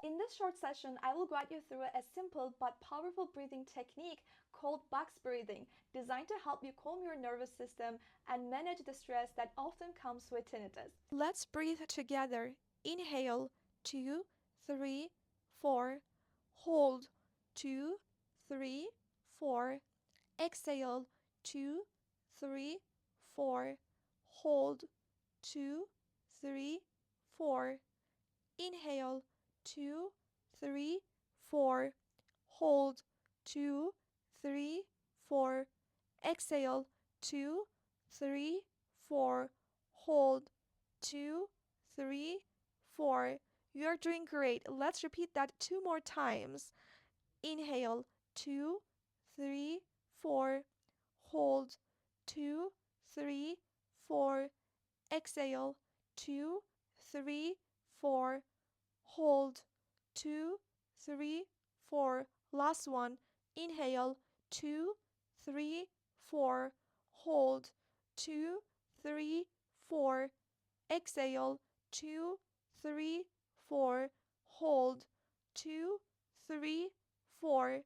In this short session, I will guide you through a simple but powerful breathing technique called box breathing, designed to help you calm your nervous system and manage the stress that often comes with tinnitus. Let's breathe together. Inhale, 2, 3, 4. Hold, 2, 3, 4. Exhale, 2, 3, 4. Hold, 2, 3, 4. Inhale, 2, 3, 4. Hold, 2, 3, 4. Exhale, 2, 3, 4. Hold, 2, 3, 4. You're doing great. Let's repeat that 2 more times. Inhale, 2, 3, 4. Hold, 2, 3, 4. Exhale, 2, 3, 4. Hold, 2, 3, 4. Last one. Inhale, 2, 3, 4. Hold, 2, 3, 4. Exhale, 2, 3, 4. Hold, 2, 3, 4.